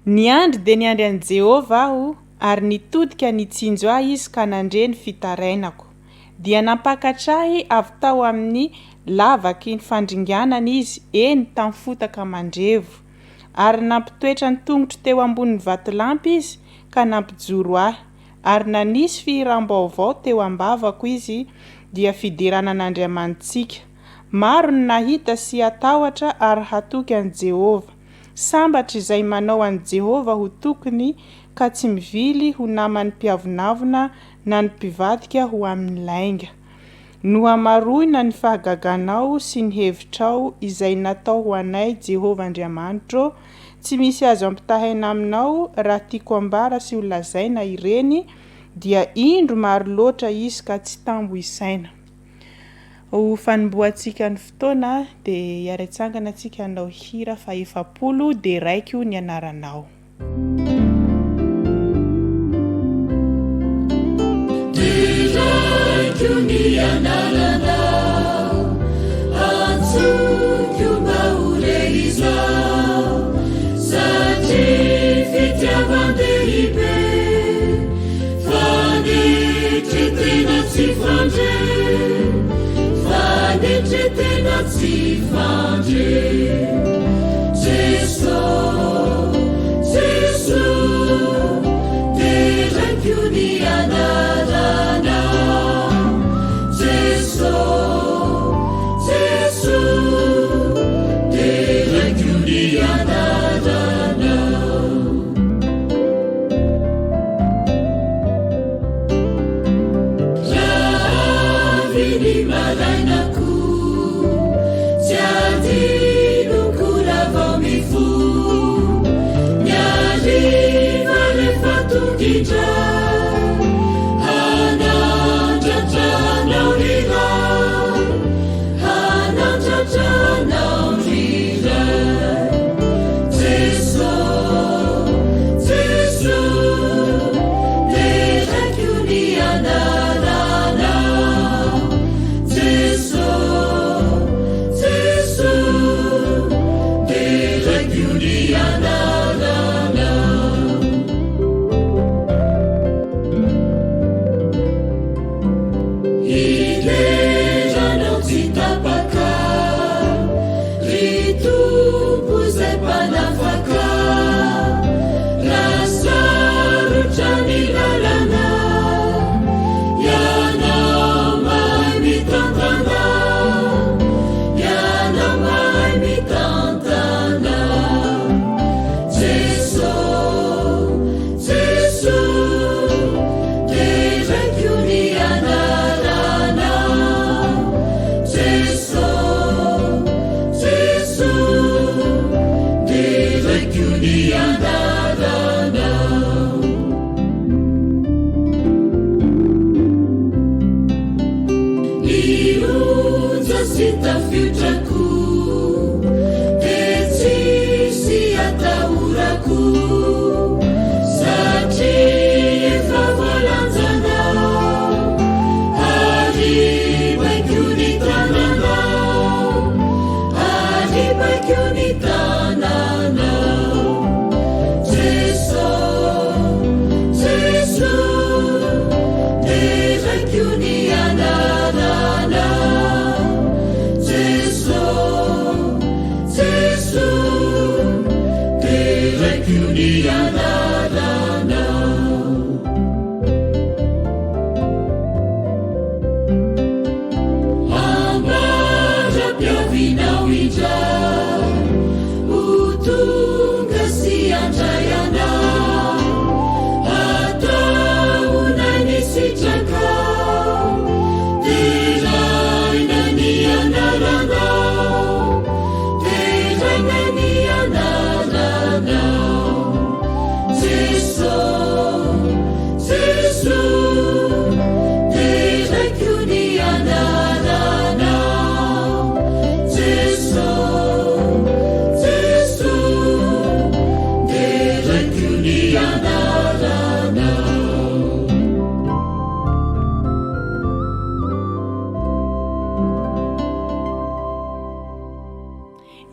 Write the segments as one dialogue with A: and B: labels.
A: Ny andro dia ny andry an' Jehova aho ary nitodika nitsinjo ahy izy ka nandre ny fitarainako. Dia nampakatra ahy avy tao amin'ny lavaky ny fandringanana izy, eny tamin'ny fotaka mandrevo. Ary nampitoetra ny tongotro teo ambonin'ny vatolampy izy ka nampijoro ahy. Ary nanisy firam-baovao teo ambavako izy, dia fidiranan'Andriamanitsika. Maro ny nahita sy atahotra ary hatoky an' Jehova. Sambatra izay manao an' Jehova ho tokony ka tsy mivily ho namany mpiavonavona na ny mpivadika ho amin'ny lainga. No hamaroina ny fahagaganao sy ny hevitrao izay natao ho anay Jehova Andriamanitro. Tsy misy azo ampitahaina aminao raha tiako ambara sy ho lazaina ireny, dia indro maro loatra izy ka tsy tambo isaina. Ho fanomboantsika ny fotoana dia hiara-tsangana antsika hanao hira fa 7 dia 1 ny anaranao.
B: Ni anaranao antoko maureizao satria fitiavan-dehibe fanetretena tsy fandre fanetretena tsy fandre Jesús terraikio ny anaranao Jesús terraikio ny anaranao raviny marainako tsy adinoko raha mifo miariva rehefa tokindra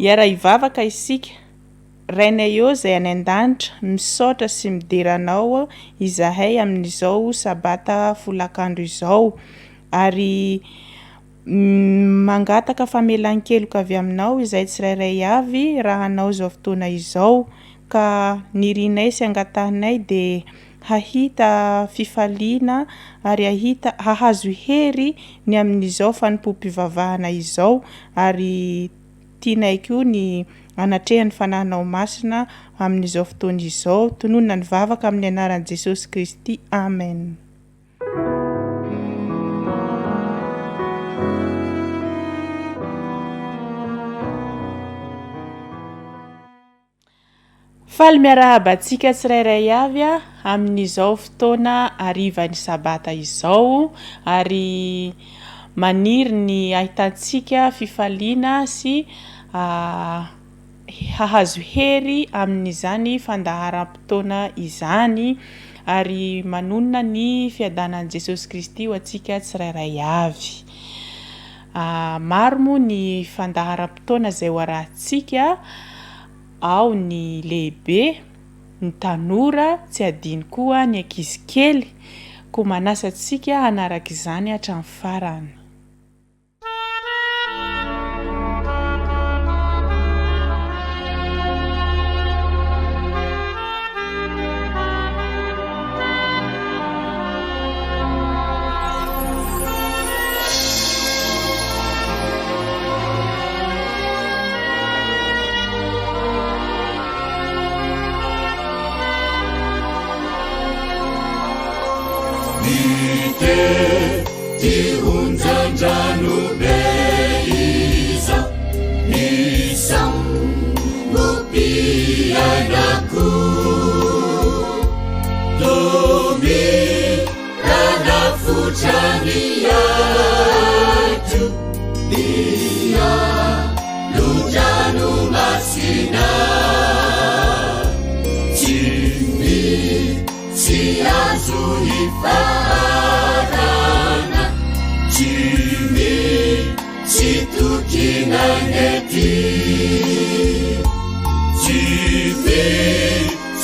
A: Iara hivavaka isika. rainay eo izay any an-danitra misaotra sy mideranao izahay amin'izao sabata folakandro izao ary mangataka famelan-keloka avy aminao izay tsirairay avy raha anao izao fotoana izao ka nirinay sy angatahnay de hahita fifaliana ary hahazo hery ny amin'izao fanompoam-pivavahana izao ary tianay koa ny anatrehany fanahinao masina amin'izao fotoana izao tononona ny vavaka amin'ny anaran'i Jesosy Kristy. Amen. Faly miarahabantsika tsirairay avy amin'izao fotoana harivan'ny sabata izao ary maniry ny ahitantsika fifaliana sy hahazo hery amin'izany fandaharam-potoana izany ary manonona ny fiadanan'i Jesosy Kristy ho antsika tsirairay avy. Maro moa ny fandaharam-potoana izay ho arahantsika, ao ny lehibe, ny tanora, tsy adino koa ny ankizy kely, koa manasa antsika hanaraka izany hatramin'ny farany.
B: Unjanjanu beisa nisam mupi anakku domi rana fuchaniatu dia lujanu masina cimi siazu ifarana cimi situ kinaneti cimi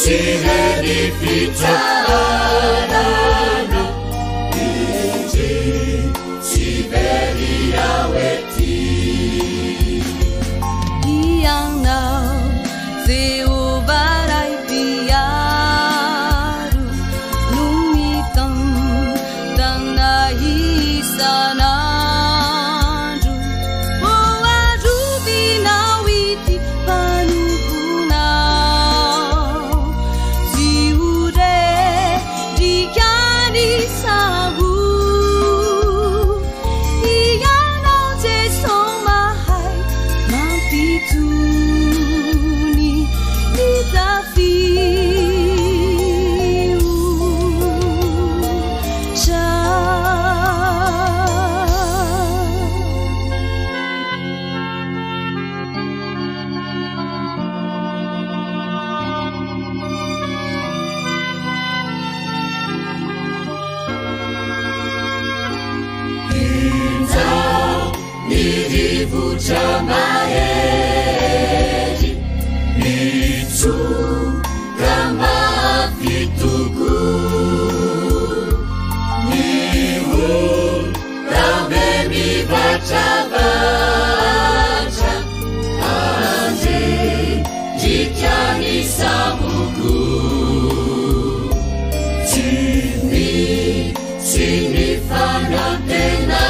B: siheri fitarana iji siberia weti
C: yang now zeubarai piaru numitam danai sananju boa jubinawiti panukuna ziure dikani sabu iyana tesomahai mampituni nitafiu
B: Nirivucha maheri Nitu kama vitugu Nihu kame mibacha-bacha Anje jikani samugu Cimi sini fanantena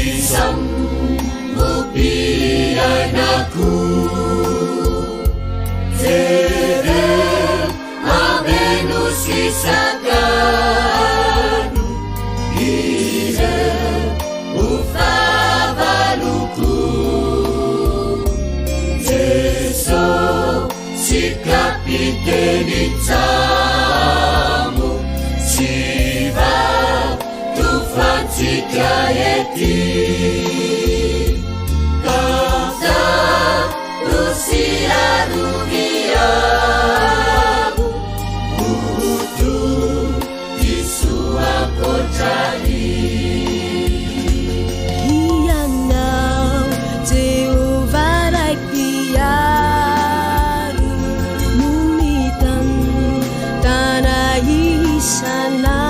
B: Sambupianaku Zere Avenus Isakanu Ire Ufavaluku Jeso Sikapiteni Tamu Siva Tufantika Eti Ruviabu Butu Isua Kotari
C: Iyanau Jehovah Piaru Numitan Tanah Isanandu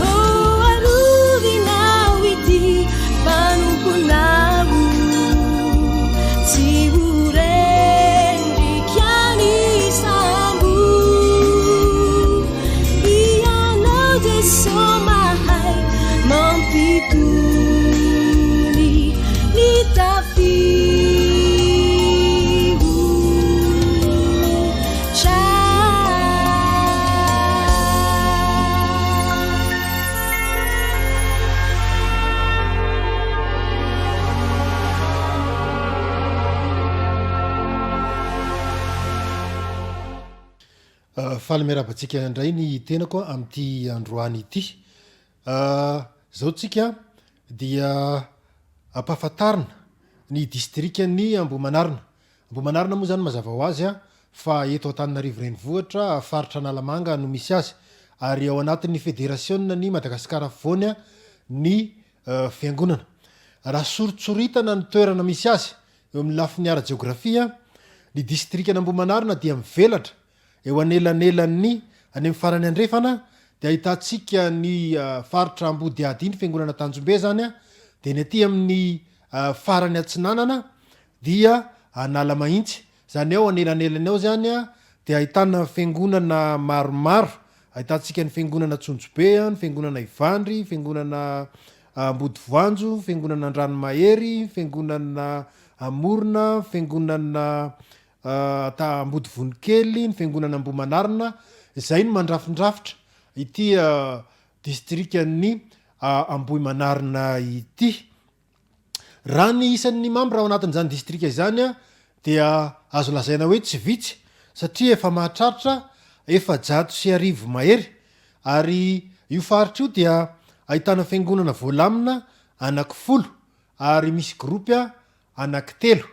C: Oh Aruvinau Iti Panupunabu
D: faly miarabantsika indray ny tenako am'ty androany ity zao tsika dia ampahafantarina ny distrikany Ambohimanarina. Ambohimanarina moa zany mazava ho azy fa eto Antananarivo renivohitra faritra Analamanga no misy azy ary ao anatin'ny fédération ny Madagasikara afovoany ny fiangonana. Raha soritsoritana ny toerana misy azy eo amin'ny lafiny ara-jeografia ny distrikany Ambohimanarina dia mivelatra eo anelanelan'ny any amin'ny farany andrefana dia ahitantsika ny faritra Ambodiady iny fiangonana Tanjombe zany dia ny aty amin'ny farany Atsinanana dia Analamahitsy zany ao anelanelany ao zany dia ahitana fiangonana maromaro ahitantsika ny fiangonana Tsonjobe ny fiangonana Ivandry fiangonana Ambodivoanjo fiangonana Andranomahery fiangonana Amorona fiangonana Ambodivonikely ny fiangonana Ambohimanarina zay no mandrafindrafitra ity distrikany Ambohimanarina ity. Raha ny isan'ny mambra ao anatin'izany distrika izany dia azo lazaina hoe tsy vitsy satria efa mahatratra 400 mahery ary io faritra io dia ahitana fiangonana voalamina anaky 10 ary misy gropy anaky 3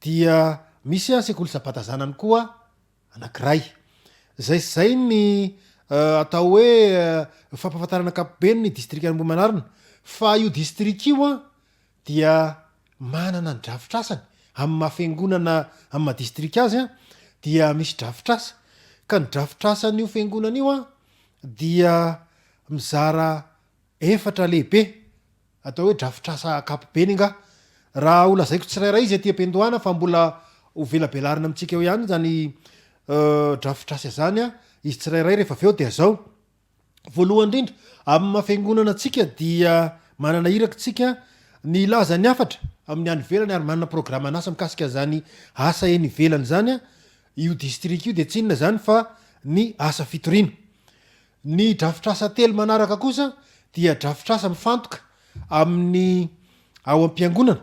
D: dia misy sekoly Sabata zanany koa anakiray. Zay ny atao hoe fampahafantarana ankapobeny ny distrikany Ambohimanarina fa io distrika io dia manana ny drafitrasany amin'ny mahafiangonana amin'ny mahadistrika azy dia misy drafitrasa ka ny drafitrasany io fiangonana io dia mizara 4 lehibe atao hoe drafitrasa ankapobeny nga raha olazaiko tsirairay izy aty ampendohana fa mbola ho velabelarina amintsika eo ihany zany drafitrasa zany izy tsirairay rehefa aveo dia zao voalohany indrindra amin'ny mahafiangonana atsika dia manana iraka tsika ny lazany afatra amin'ny any velany ary manana programme anasa mikasika zany asa eny ivelany zany io distrika io dia tsy inona zany fa ny asa fitorina. Ny drafitrasa telo manaraka kosa dia drafitrasa mifantoka amin'ny ao am-piangonana.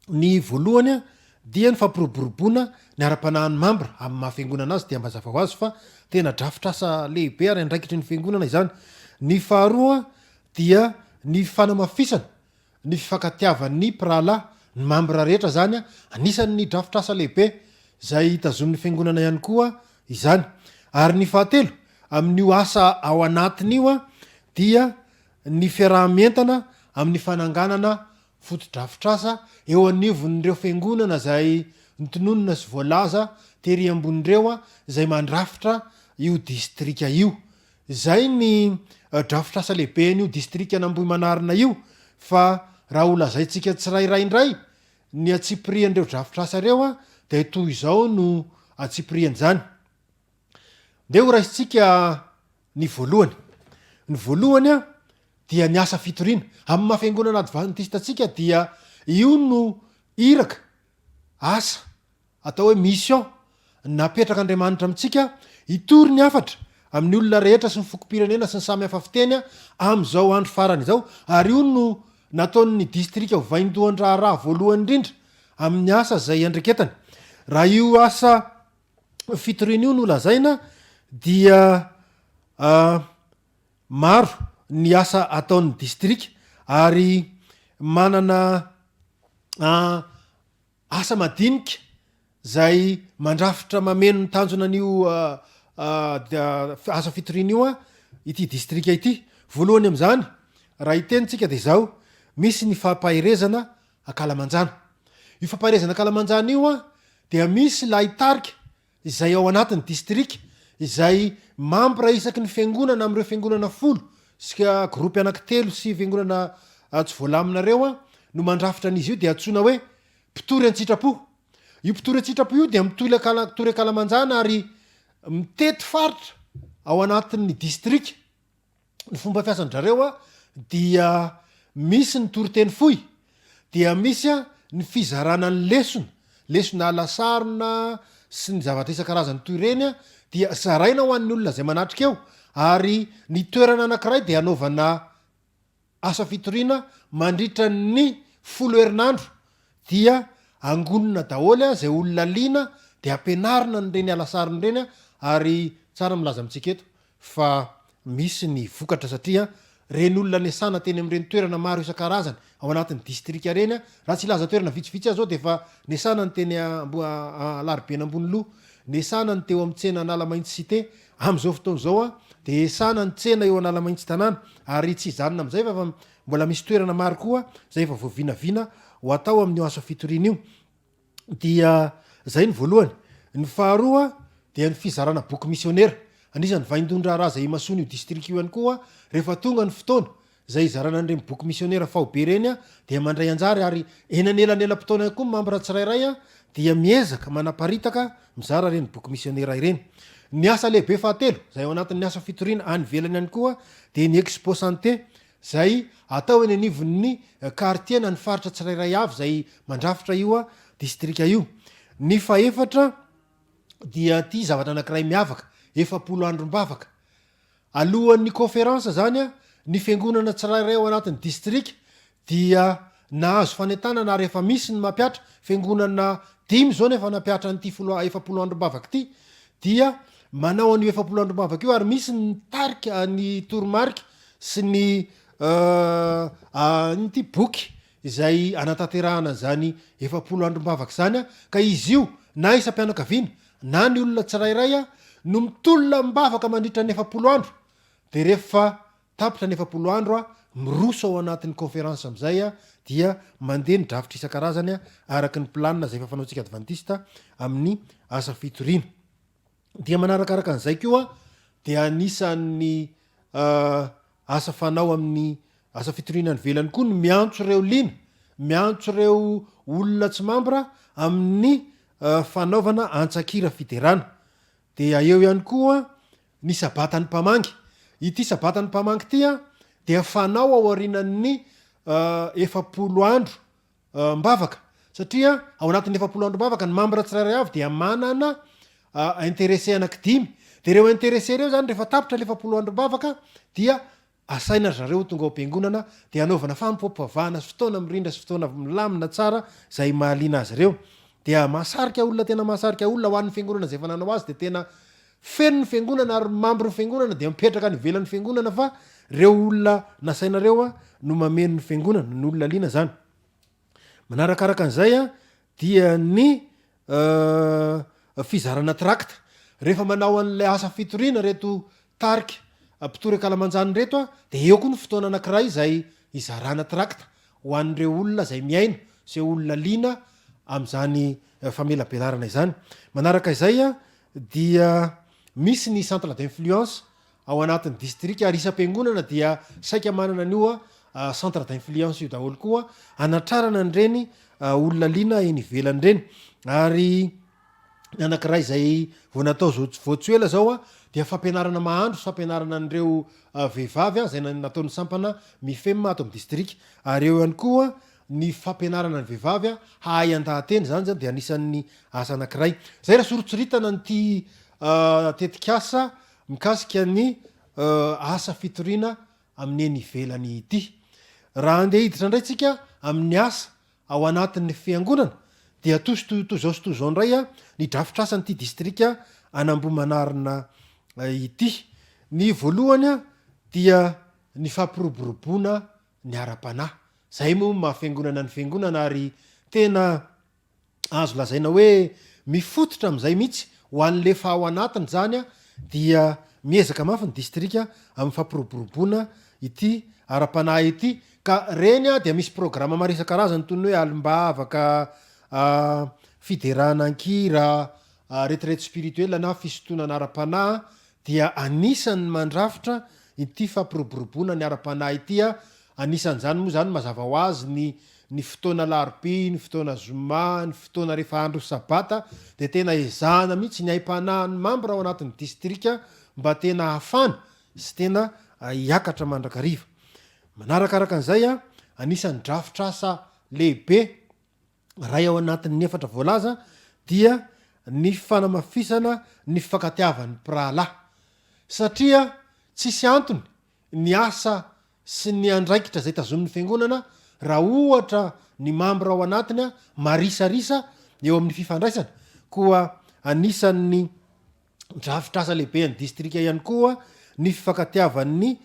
D: Ny voalohany dia ny fampiroboroboana ny ara-panahany mambra amin'ny mahafiangonana azy dia mazava ho azy fa tena drafitrasa lehibe ary andraikitry ny fiangonana izany. Ny faharoa dia ny fanamafisana ny fifankatiavan'ny prala ny mambra rehetra zany anisan'ny drafitrasa lehibe zay tazomin'ny fiangonana ihany koa izany. Ary ny fahatelo amin'io asa ao anatin'io dia ny fiaraha-mientana amin'ny fananganana foto-drafitrasa eo anivon'ireo fiangonana zay nitononona sy voalaza tery ambon'ireo zay mandrafitra io distrika io. Zay ny drafitrasa lehibe n'io distrika Ambohimanarina io fa raha olazaitsika tsirairay indray ny atsipirian'ireo drafitrasa reo dia toy izao no atsipirian'izany. Nde ho raisitsika ny voalohany. Ny voalohany dia ny asa fitoriana amin'ny mahafiangonana advantistatsika dia io no iraka asa atao hoe mission napetraka andriamanitra amintsika hitory ny afatra amin'ny olona rehetra sy ny fokom-pirenena sy ny samy hafa fitenya am'izao andro farany izao ary io no nataon'ny distrika hovaindohan-draharaha voalohany indrindra amin'ny asa zay andreketany raha io asa fitoriana io no lazaina dia maro ny asa ataon'ny distrika ary manana asa madinika zay mandrafitra mameno ny tanjona n'io asa fitoriana io ity distrika ity voalohany am'zany raha itentsika de zao misy ny fampahirezana akalamanjana io fampahirezana akalamanjana io dia misy la itarika izay ao anatin'ny distrika izay mampira isaky ny fiangonana am'ireo fiangonana folo sika gropy anankitelo sy fiangonana tsy voalaminareo no mandrafitra an'izy io de atsoina hoe mpitory an-tsitrapo io mpitory an-tsitrapo io de mitory akalamanjana ary mitety faritra ao anatin'ny distrika ny fomba fiasandrareo dia misy ny toriteny foy dia misy ny fizarana ny lesona alasarina sy ny zavatra isan-karazany toy ireny dia zaraina ho an'ny olona zay manatrika eo ary ny toerana anankiray de anaovana asa fitoriana mandritra ny 10 herinandro dia angonona daholy zay olona liana de ampianarina nyreny alasariny reny ary tsara milaza amintsika eto fa misy ny vokatra satria reny olona nesana teny am'ireny toerana maro isan-karazany ao anatin'ny distrika reny raha tsy ilaza toerana vitsivitsy azao de fa nesana ny teny laribeny ambony loha nesana ny teo am'tsena analamaintsy cité am'izao fotoana zao de esana ny tsena eo analamaintsy tanàna ary tsy zanona am'zay fa mbola misy toerana maro koa zay efa voavinavina ho atao amin'ny asa fitoriana io dia zay ny voalohany ny faharoa dia ny fizarana boky missionnaire anisany vaindondra raha zay masony io distrika io ihany koa rehefa tonga ny fotoana zay zarana an'ireny boky missionnaire fahobe reny dia mandray anjary ary enanelanelam-potoana koa mambra tsirairay dia miezaka manaparitaka mizara reny boky missionnaire ireny ny asa lehibe fahatelo zay ao anatin'ny asa fitoriana any velany ihany koa de ny expo santé zay atao eny anivon'ny quartier na ny faritra tsirairay avy zay mandrafitra io distrika io ny faefatra dia ty zavatra anankiray miavaka 7 androm-bavaka alohan'ny conférence zany ny fiangonana tsirairay ao anatin'ny distrika dia nahazo fanentana na rehefa misy ny mampiatra fiangonana 5 zao nefa nampiatra n'ty 7 androm-bavaka ty dia manao an'io 7 androm-bavaka io ary misy ny tarika ny toromarika sy ny ty boky izay anatanterahana zany 7 androm-bavaka zany ka izy io na isam-pianakaviana na ny olona tsirairay no mitolona mbavaka mandritra ny 7 andro de rehefa tapitra ny 7 andro miroso ao anatin'ny conférence am'zay dia mandeha ny dravitra isan-karazany araky ny planina zay fafanaontsika advantista amin'ny asa fitoriana dia manarakaraka an'izay koa dia anisan'ny asa fanao amin'ny asa fitoriana ny velany koa ny miantso reo lina miantso reo olona tsy mambra amin'ny fanaovana antsakira fiderana dia eo ihany koa ny sabatany mpamangy ity sabatany mpamangy ty dia fanao ao aorinan'ny 7 andro mbavaka satria ao anatin'ny 7 andro mbavaka ny mambra tsirairay avy dia manana intéressé anaky 5 de reo intéressé reo zany rehefa tapitra le 7 andro mbavaka dia asaina zareo tonga ao am-piangonana de anaovana fampopavahana sy fotoana mirindra sy fotoana milamina tsara zay mahaliana azy reo dia mahasarika olona tena mahasarika olona ho an'ny fiangonana zay fananao azy de tena feno ny fiangonana ary mambry ny fiangonana de mipetraka ny velan'ny fiangonana fa reo olona nasainareo no mameno ny fiangonana ny olona liana zany manarakaraka an'izay dia ny fizarana trakta rehefa manao an'lay asa fitoriana reto tarika mpitory akalamanjany reto de eo koa ny fotoana anankiray zay izarana trakta ho an'reo olona zay miaina zay olona liana am'zany famelabelarana izany manaraka izay dia misy ny centre d'influence ao anatin'ny distrika ary isam-piangonana dia saika manana an'io centre d'influence io daholo koa anatrarana nyreny olona liana eny ivelany reny ary ny anankiray zay vo natao voatsoela zao a dia fampianarana mahandro fampianarana an'ireo vehivavy a zay nataon'ny sampana mifema ato amy district ary eo ihany koa ny fampianarana ny vehivavy a hahay andahateny zany zany de anisan'ny asa anankiray zay raha soritsoritana nyty tetikasa mikasika ny asa fitoriana amin'ny eny ivelany ity raha andeha hiditra ndray tsika amin'ny asa ao anatin'ny fiangonana dia tozo zao ndray a ny drafitrasa nyty district anambomanarina ity ny voalohany a dia ny fampiroboroboana ny ara-panahy zay moa mahafiangonana ny fiangonana ary tena azo lazaina hoe mifototra am'izay mihitsy ho an'lefa ao anatiny zany a dia miezaka mafy ny district amin'ny fampiroboroboana ity ara-panahy ity ka reny a dia misy programa maro isan-karazany toy ny hoe alimbavaka fiderana ankira retirety spirituel na fisotonana ara-panahy dia anisan'ny mandrafitra ity fampiroboroboana ny ara-panahy ity a anisan'zany moa zany mazava ho azy ny fotoana larpi ny fotoana zoma ny fotoana rehefa andro sabata de tena ezahana mihitsy ny aim-panahy ny mambo raha ao anatin'ny district mba tena hafana sy tena hiakatra mandrakariva manarakaraka an'izay a anisan'ny drafitrasa lehibe raha ao anatin'ny efatra voalaza dia ny fanamafisana ny fifankatiavan'ny prala satria tsisy antony ny asa sy ny andraikitra zay tazomin'ny fiangonana raha ohatra ny mambra ao anatiny a marisarisa eo amin'ny fifandraisana koa anisan'ny drafitrasa lehibe ny district ihany koa ny fifankatiavan'ny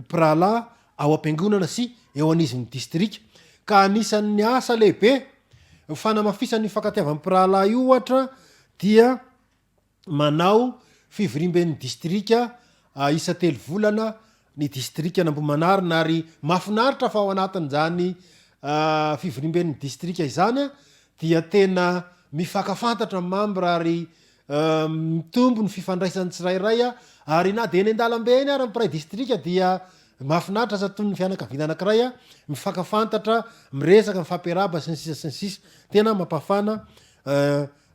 D: prala ao am-piangonana sy eo an'izyny district ka anisan'ny asa lehibe fanamafisany fifankatiavan'ny prala io ohatra dia manao fivirimben'ny district isa telo volana ny district anambomanarina ary mafinaritra fa ao anatin' zany fivirimben'ny district izany dia tena mifankafantatra mambra ary mitombo ny fifandraisany tsirairay ary na de eny an-dalambe eny ary mpiray district dia mafinaritra sa toy ny fianakaviana anankiray mifankafantatra miresaka mifampiaraba sy ny sisa tena mampafana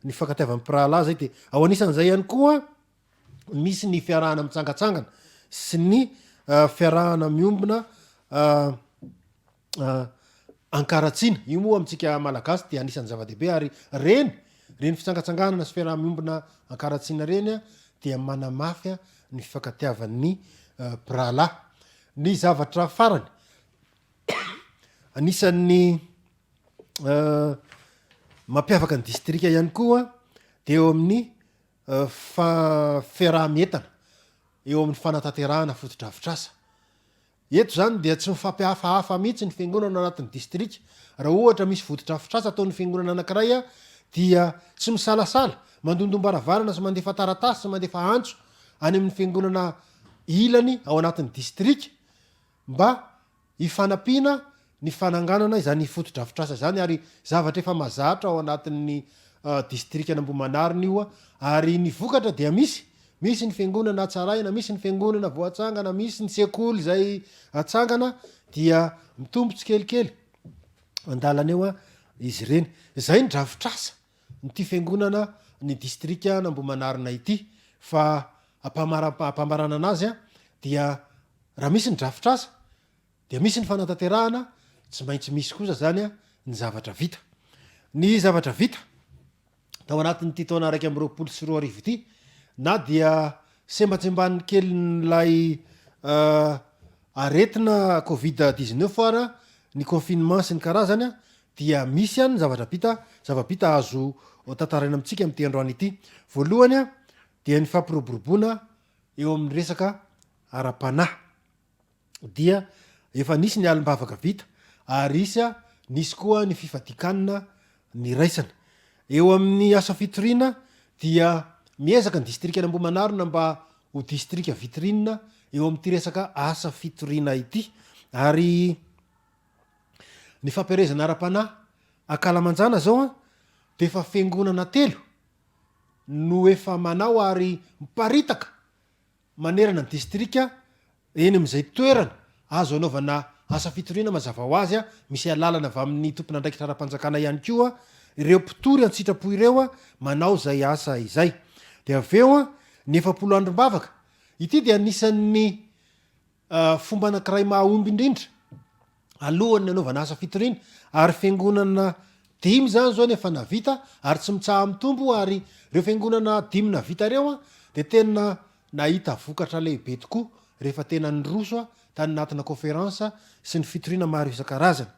D: ny fifankatiavan'ny prala zay de ao anisan'zay ihany koa misy ny fiarahana mitsangatsangana sy ny fiarahana miombona ankaratsiana io moa amitsika malagasy de anisan'ny zava-dehibe ary reny fitsangatsanganana sy fiaraha miombona ankaratsiana reny dia manamafy ny fifankatiavan'ny prala ny zavatra farany anisan'ny mampiavaka ny district ihany koa de eo amin'ny fiaraha-mientana eo amin'ny fanatanterahana fotodrafitrasa eto zany dia tsy mifampihafahafa mihitsy ny fiangonana anatin'ny district raha ohatra misy fotodrafitrasa ataon'ny fiangonana anankiray dia tsy misalasala mandondombaravana sy mandefa taratasy sy mandefa antso any amin'ny fiangonana ilany ao anatin'ny district mba hifanampiana ny fananganana izany fotodrafitrasa zany ary zavatra efa mazatra ao anatin'ny district anambomanarina io ary ny vokatra dia misy ny fiangonana atsaraina misy ny fiangonana voatsangana misy ny sekoly zay atsangana dia mitombo tsikelikely andalana eo izy reny zay ny drafitrasa nyty fiangonana ny district anambomanarina ity fa apambarana anazy dia raha misy ny drafitrasa dia misy ny fanatanterahana tsy maintsy misy kosa zany ny zavatra vita tao anatin'nyty taona raiky am' roapolo sy roa arivo ity na dia sembatsemban'ny kely nylay aretina covid-19 ara ny confinement sy ny karazany dia misy any zavabita azo tantaraina amitsika am'ty androany ity voalohany dia ny fampiroboroboana eo amin'ny resaka ara-panahy dia efa nisy ny alimbavaka vita ary nisy koa ny fifadikanina ny raisana eo amin'ny asa fitoriana dia miezaka ny district anambomanarina mba ho district vitrine eo amin'ty resaka asa fitoriana ity ary ny fampiarezana ara-panahy akalamanjana zao de efa fiangonana telo no efa manao ary miparitaka manerana ny district eny am'izay toerana azo anaovana asa fitoriana mazava ho azy misy alalana avy amin'ny tompona andraikitra ara-panjakana ihany koa ireo mpitory an-tsitrapo ireo a manao zay asa izay. De aveo a ny 70 androm-bavaka ity de anisan'ny fomba anankiray mahomby indrindra alohan'ny anaovana asa fitoriana, ary fiangonana 5 zany zao nefa navita ary tsy mitsaha amin'ny tombo, ary reo fiangonana 5 navita reo a de tena nahita vokatra lehibe tokoa rehefa tena nroso a tany natina conférence sy ny fitoriana maro isan-karazany.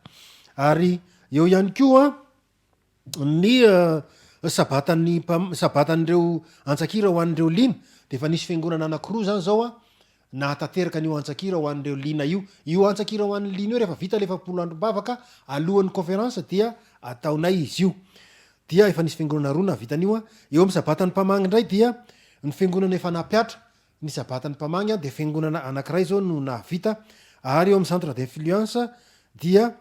D: Ary eo ihany koa ny sabatan'ireo antsakira ho an'ireo lina, de efa nisy fiangonana anankiroa zany zao a nahatateraka an'io antsakira ho an'ireo lina io antsakira ho an'ny lina io rehefa vita le 70 androm-bavaka alohan'ny conférence dia ataonay izy io. Dia efa nisy fiangonana roa navitan'io a. Eo amin'ny sabatan'ny mpamangy indray dia ny fiangonana efa napiatra ny sabatan'ny mpamangy a, de fiangonana anankiray zao no navita. Ary eo amin'ny centre d'influence dia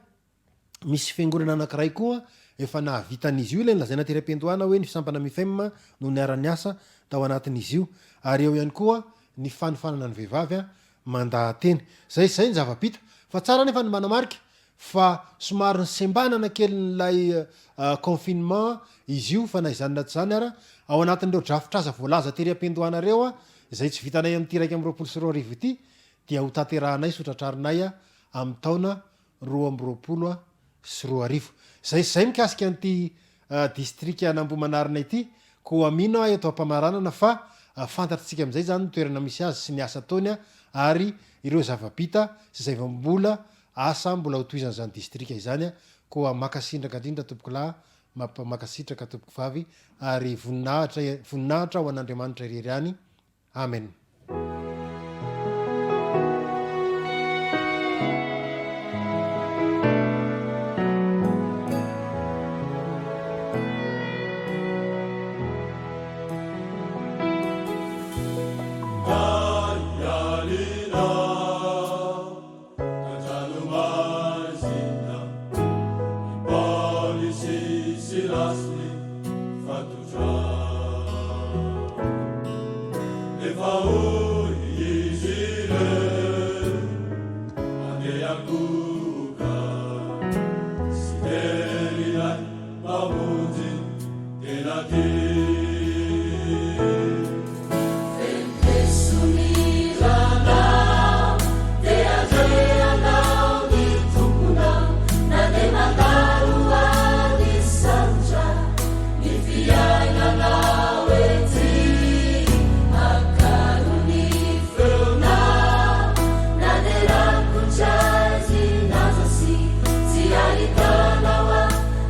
D: misy fiangonana anankiray koa efa nahavitan'izy io, ilay lazaina teram-piandohana hoe ny fisampana mifem no niara-ny asa tao anatin'izy io. Ary eo ihany koa ny fanofanana ny vehivavy a mandahateny. Zay ny zavapita fa tsara nefa ny manamarika fa somary ny sembanana kely n'lay confinement izy io, fa na izany tsy zany ara ao anatin'ireo drafitraza voalaza teram-piandohana reo a zay tsy vitanay amin'ny tiraiky amin'ny 24 ity dia ho taterahanay sotratrarinay a amin'ny taona 2020 sy 2020. Zay mikasika an'ity district an'Ambohimanarina ity, ko amino a eto ampamaranana fa fantatritsika amin'izay zany toerana misy azy sy ny asa taony a, ary ireo zavapita sy zay mbola asa mbola hotoizan'izany district izany a. Koa makasindraka indrindra tompoko lahy, makasitraka tompoko vavy, ary voninahitra ho an'Andriamanitra irery any. Amen.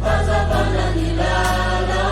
B: Azabana nilala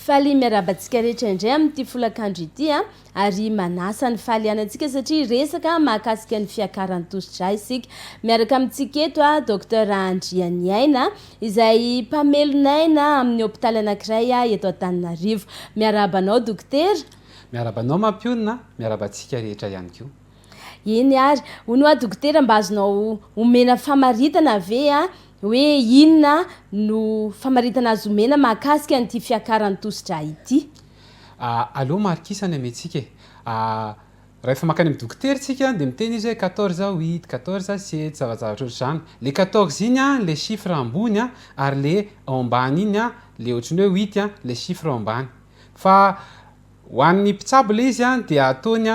C: faly miarabantsika rehetra indray amin'ity folakandro ity a ary manasa ny falianantsika satria resaka mahakasika ny fiakaran'ny tositra isika miaraka amintsika eto a docteur Andrianiaina izay mpamelonaina amin'ny hôpitaly anankiray eto Antananarivo. Miarabanao dokotera.
E: Miarabanao mampionina, miarabantsika rehetra ihany koa.
C: Eny ary hono a dokotera mba azonao omena famaritana ve a hoe inona no famaritana azo omena mahakasika an'ity fiakaran'ny tositra ity?
E: Aloha marikisana amintsika rehefa makany amin'ny dokotera tsika dia miteny izy hoe 14 8 14 7 zavazavatra ohatr'izany. Le 14 iny le chiffre ambony ary le ao ambany iny le ohatrany hoe 8 le chiffre ao ambany. Fa ho an'ny mpitsabo le izy dia ataony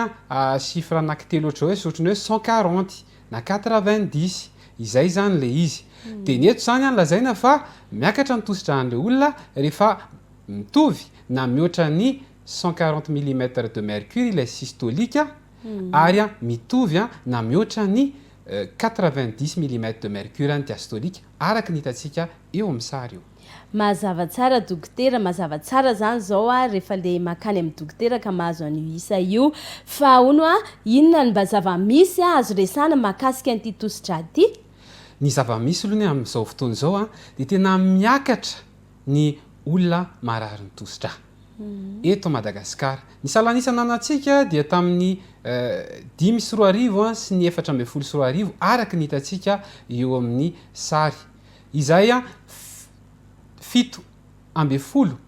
E: chiffre anankitelo ohatrany hoe 140 na 90 izay zany le izy. Dia ny eto zany lazaina fa miakatra ny tositra an'ilay olona rehefa mitovy na mihoatra ny 140 mm de mercure ilay systolique ary mitovy na mihoatra ny 90 mm de mercure ny diastolique araka ny hitantsika eo amin'ny sary io.
C: Mazava tsara dokotera, mazava tsara zany zao rehefa le makany amin'ny dokotera ka mahazo an'io isa io. Fa hono inona ny zava-misy azo resana mahakasika an'ity tositra ity?
E: Ny zava-misy aloha amin'izao fotoana izao dia tena miakatra ny olona marary ny tositra. Eto Madagasikara ny salanisana anantsika dia tamin'ny 5 sy ny 4 araka ny hitantsika eo amin'ny sary. Izay 7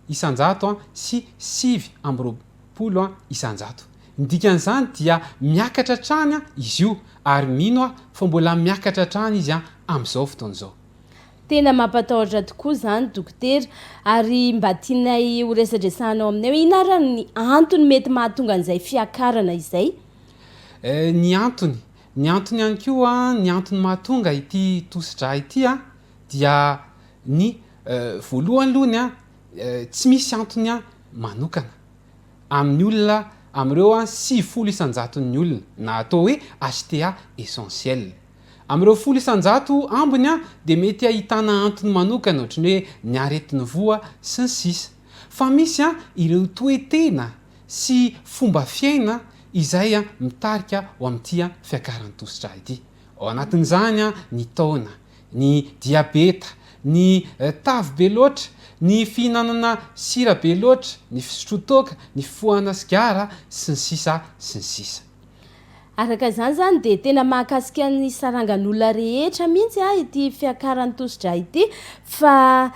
E: isanjato sy 5 isanjato. Ny dikan'izany dia miakatra trany izy io ary mino fa mbola miakatra trany izy amin'izao fotoana izao.
C: Tena mampatahotra tokoa zany dokotera ary mba tianay ho resadresanao aminay inara ny antony mety mahatonga an'izay fiakarana izay?
E: Ny antony ihany koa ny antony mahatonga ity tositra ity dia ny voalohany aloha tsy misy antony manokana amin'ny olona amin'ireo 9 isanjaton'ny olona na atao hoe HTA essentiel. Amin'ireo 10 isanjato ambony dia mety ahitana antony manokana ohatrany hoe ny aretin'ny voa sy ny sisa. Fa misy ireo toe-tena sy fomba fiaina izay mitarika ao amin'ity fiakaran'ny tositra ity. Ao anatin'izany ny taona, ny diabeta, ny tavy be loatra, ny fihinanana sira be loatra, ny fisotro toaka, ny fifohana sigara sy ny sisa sy ny sisa.
C: Araka izany zany dia tena mahakasika ny sarangan'olona rehetra mihitsy ity fiakaran'ny tositra ity. Fa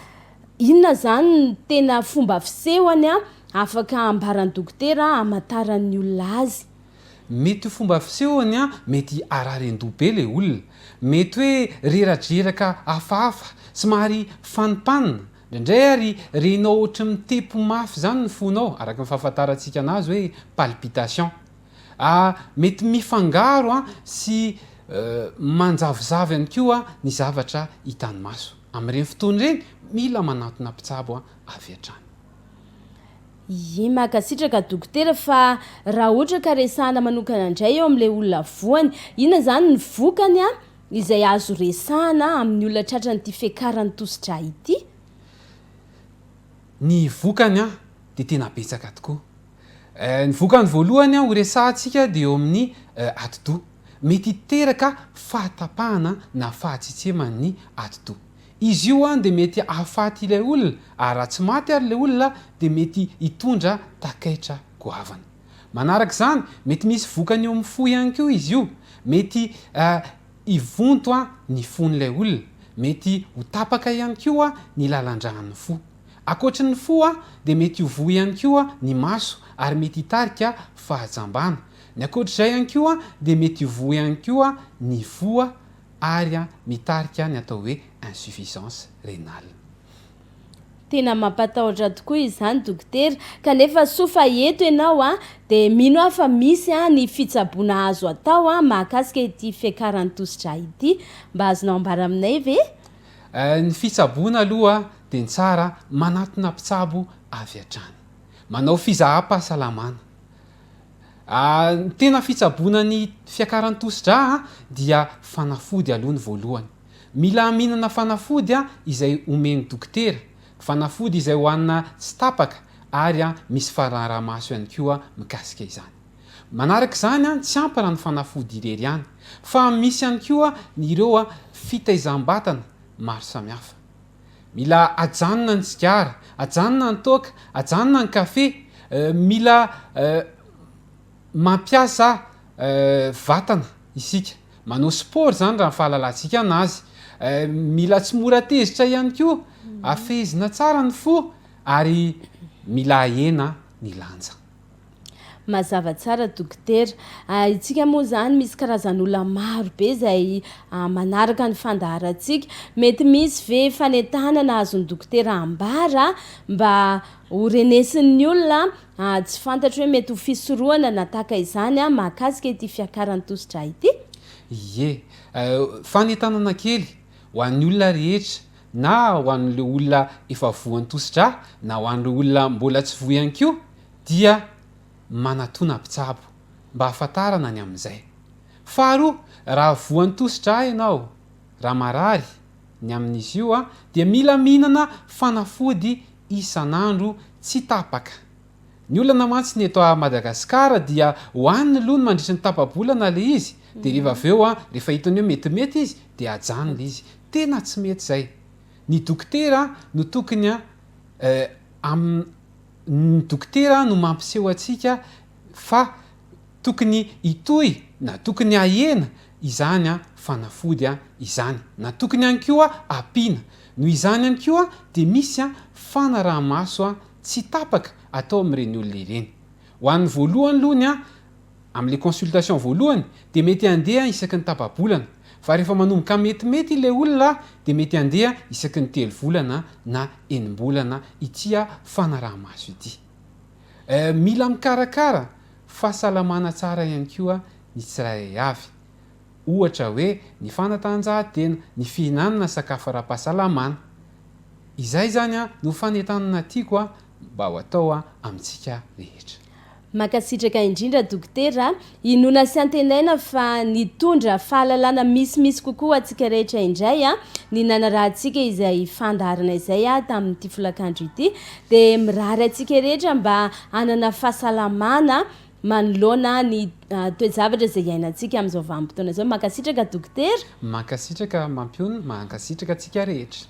C: inona zany ny tena fomba fisehoany afaka ambaran'ny dokotera hamantaran'ny olona azy?
E: Mety fomba fisehoany mety ararendoha be le olona, mety hoe reradreraka hafahafa somary fanipanina, indray ary renao ohatra mitepo mafy zany ny fonao araka ny fahafantarantsika anazy hoe palpitation. Mety mifangaro sy manjavozavy ihany koa ny zavatra hitan'ny maso. Amin'ireny fotoana ireny mila manantona mpitsabo avy hatrany.
C: Makasitraka dokotera fa raha ohatra ka resahana manokana indray eo amin'ilay olona voany, inona zany ny vokany izay azo resahana amin'ny olona tratran'ity fiakaran'ny tositra ity?
E: Ny vokany dia tena betsaka tokoa. Ny vokany voalohany ho resahantsika dia eo amin'ny atidoha. Mety hiteraka fahatapahana na fahatsitseman'ny atidoha. Izy io dia mety ahafaty ilay olona ary raha tsy maty ary ilay olona dia mety hitondra takaitra goavana. Manaraka izany mety misy vokany eo amin'ny fo ihany koa izy io. Mety hivonto ny fon'ilay olona. Mety ho tapaka ihany koa ny lalan-dràn'ny fo. Ankoatran'ny fo dia mety ho vohy ihany koa ny maso ary mety hitarika fahajambana. Ny ankoatr'izay ihany koa dia mety ho vohy ihany koa ny voa ary mitarika ny atao hoe insuffisance rénale.
C: Tena mampatahotra tokoa izany dokotera, kanefa sofa eto ianao dia mino fa misy ny fitsaboana azo atao mahakasika ity fiakaran'ny tositra ity. Mba azonao ambara aminay ve?
E: Ny fitsaboana aloha dia ny tsara manatona mpitsabo avy hatrany, manao fizaham-pahasalamana. Tena fitsaboana ny fiakaran'ny tositra dia fanafody aloha ny voalohany. Mila mihinana fanafody izay omeny dokotera, fanafody izay hoanina tsy tapaka ary misy fahalalamaso ihany koa mikasika izany. Manaraka izany tsy ampy raha ny fanafody irery ihany fa misy ihany koa ireo fitaizam-batana maro samihafa. Mila ajanona ny sigara, ajanona ny toaka, ajanona ny kafe, mila mampiasa vatana isika, manao sport zany raha fahalalantsika anazy, mila tsy mora tezitra ihany koa, afezina tsara ny fo ary mila ahena ny lanja.
C: Mazava tsara dokotera. Itsika moa zany misy karazan'olona maro be izay manaraka ny fandaharantsika. Mety misy ve fanentanana azon'ny dokotera ambara mba horenesin'ny olona tsy fantatro hoe mety ho fisorohana na tahaka izany mahakasika ity fiakaran'ny tosidra ity?
E: Ie, fanentanana kely ho an'ny olona rehetra na ho an'le olona efa voan'ny tosidra na ho an'le olona mbola tsy voa ihany koa dia manatona mpitsabo mba hafantarana ny amin'izay. Faharoa, raha voan'ny tosidra ianao, raha marary ny amin'izy io dia mila mihinana fanafody isan'andro tsy tapaka. Ny olona mantsy ny eto Madagasikara dia hoaniny aloha ny mandritra ny tapa-bolana le izy, dia rehefa avy eo rehefa hitany hoe metimety izy dia ajanona izy. Tena tsy mety izay. Ny dokotera no tokony ny dokotera no mampiseho antsika fa tokony hitohy na tokony ahena izany fanafody izany, na tokony ihany koa ampiana. Noho izany ihany koa dia misy fanaraha-maso tsy tapaka atao amin'ireny olona ireny. Ho an'ny voalohany aloha amin'ilay consultation voalohany dia mety handeha isaky ny tapa-bolana, fa rehefa manomboka metimety ilay olona dia mety handeha isaky ny 3 volana na 4 ity fanaraha-maso ity. Mila mikarakara fahasalamana tsara ihany koa ny tsirairay avy, ohatra hoe ny fanatanjahantena, ny fihinanana sakafo ara-pahasalamana. Izay zany no fanentanana tiako mba ho atao amintsika rehetra.
C: Makasitraka indrindra dokotera, inona sy antenaina fa nitondra fahalalana misimisy kokoa atsika rehetra indray ny nanarahantsika izay fandaharana izay tamin'ity folakandro ity, dia mirary atsika rehetra mba hanana fahasalamana manoloana ny toe-javatra izay iainantsika amin'izao vanim-potoana izao. Makasitraka dokotera.
E: Makasitraka mampiona, makasitraka atsika rehetra.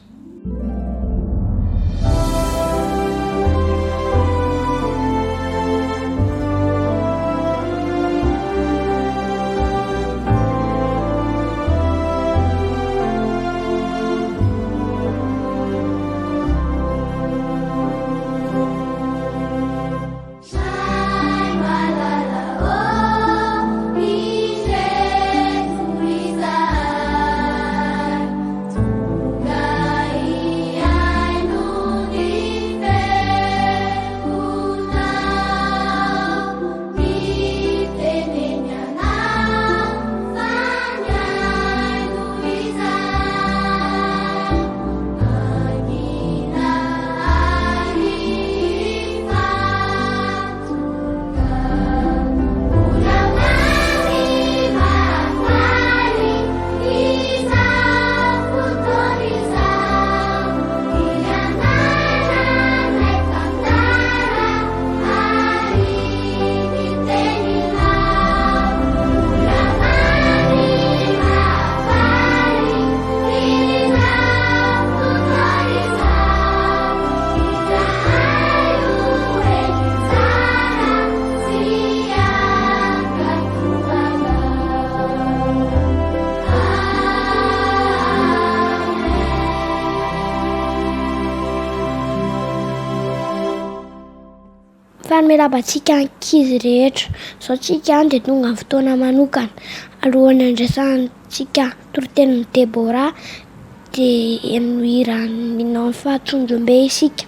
F: Mirabantsika ankizy rehetra, sao tsika dia tonga amin'ny fotoana manokana alohan'ny andraisantsika toritenin'ny Debora dia henohiran'ny minao fahatsonjom-be isika.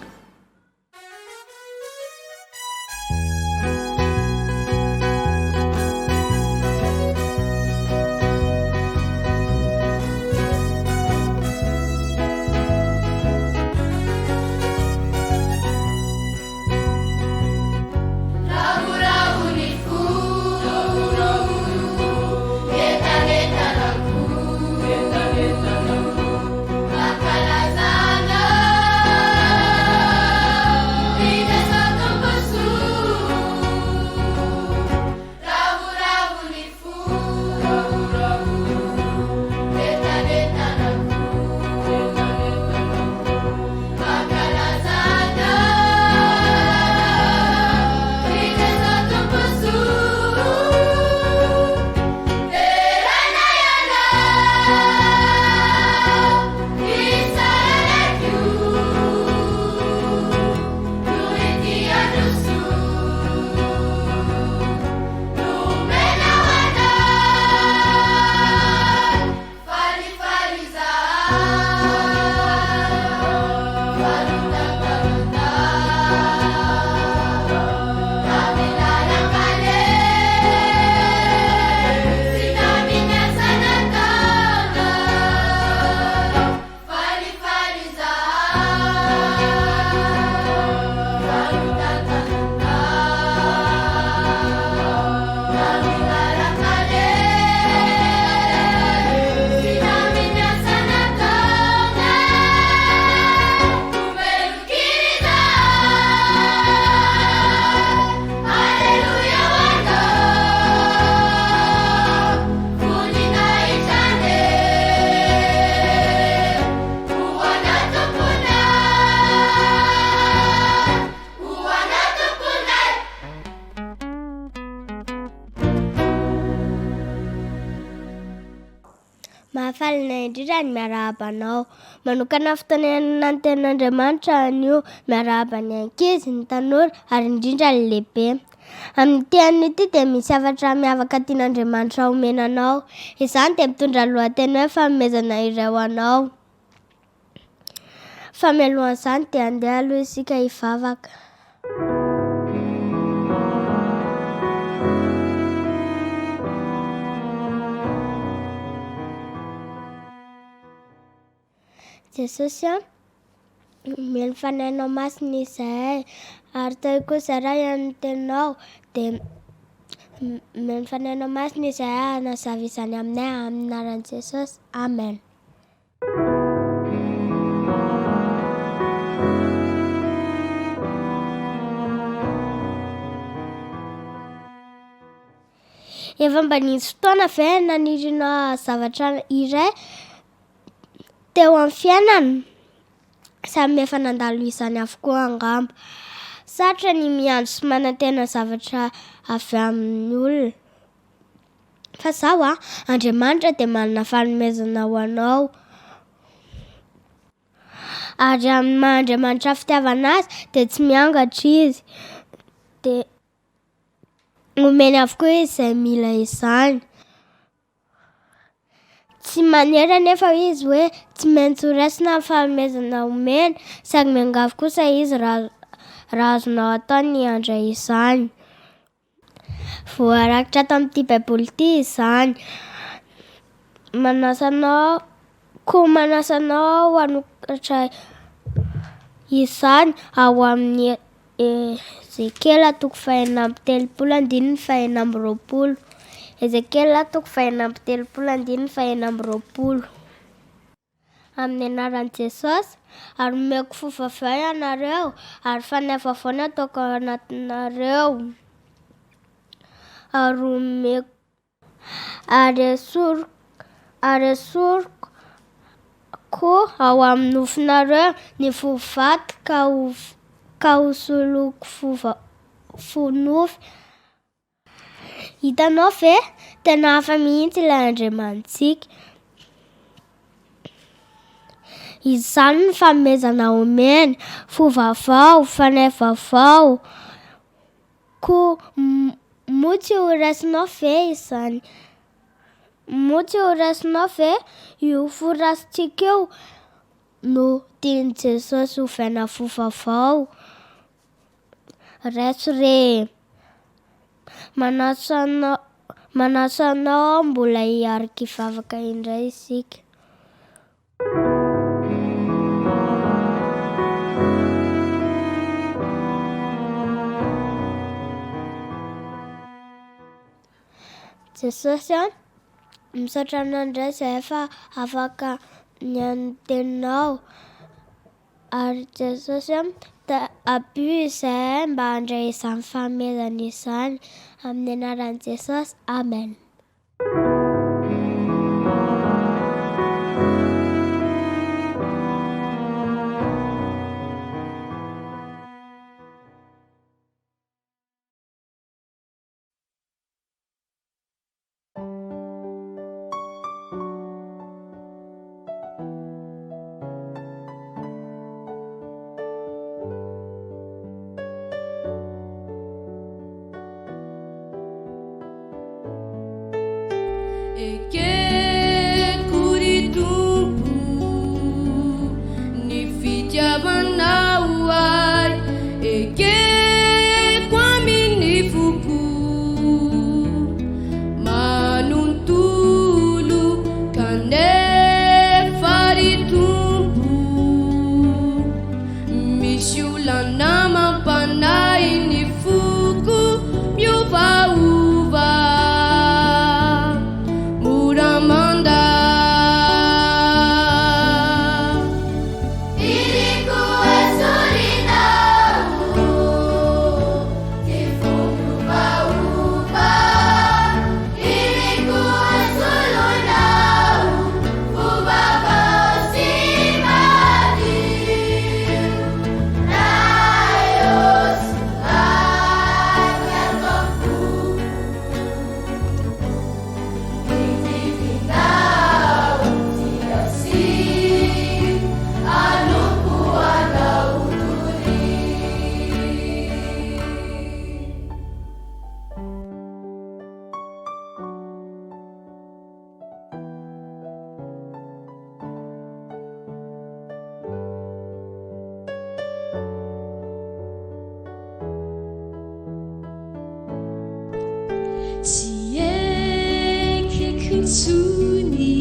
B: Makalazana
F: indrindra ny miarahabanao. Manokana fitenenana ny tenin'Andriamanitra anio, miarahaba ny ankizy, ny tanora ary indrindra ny lehibe. Amin'ny tean'ity dia misy zavatra miavaka tian'Andriamanitra omenanao. Izany dia mitondra lohateny hoe fanomezana iray ho anao. Fa mialohan'izany dia andeha aloha isika hivavaka. Jesosy mila fanahinao masina izahay, ary tao kosa raha ihany tenao dia mila fanahinao masina izahay hanazava izany aminay amin'ny anaran'i Jesosy. Amen. Efa mba nisy fotoana ve naniriana zavatra iray teo amin'ny fiainana? Samy efa nandalo izany avokoa angamba. Sarotra ny miandry sy manantena zavatra avy amin'ny olona. Fa zaho Andriamanitra dia manana fanomezana ho anao. Ary amin'ny maha-Andriamanitra fitiavana azy dia tsy miangatra izy. Dia omeny avokoa izy izay mila izany. Tsy manera nefa izy hoe tsy maintsy ho raisina ny fanomezana omena, saingy miangavy kosa izy raha azonao atao ny handray izany. Voarakitra tamin'ity baiboly ity izany. Manasanao hanokatra izany ao amin'ny Ezekela 4:1-20. Ezekela 4:1-20. Amin'ny anaran'i Jesosy, ary omeko fofavao ianareo, ary fanahy vaovao ny ataoko ao anatinareo. Ary esoriko ao amin'ny nofinareo ny vovaty ka ho soloko fonofy. Hitanao ve? Tena hafa mihitsy ilay Andriamantsika. Izany ny fanomezana omena, fovavao, fanahy vaovao. Koa moa ho raisinao ve izany? Moa ho raisinao ve io forasitsika io no tian'i Jesosy hovaina fovavao? Raiso re! Manasa anao mbola hiarika hivavaka indray isika. Jesosy misaotra anao indray izay efa afaka nihaino teninao. Ary Jesosy abio izay mba handray izany fanomezana izany. Amin'ny anaran'i Jesosy. Amen.
B: Mura
G: tsy ekekitsony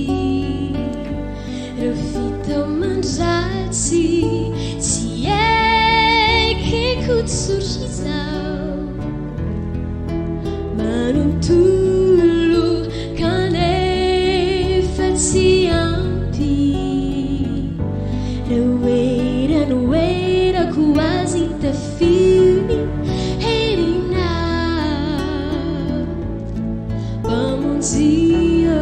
G: ro vitao mandratsy tsy ekekotsorizao manontolo kanefa tsy ampy roeranoerako azy tafiny herina pamonjio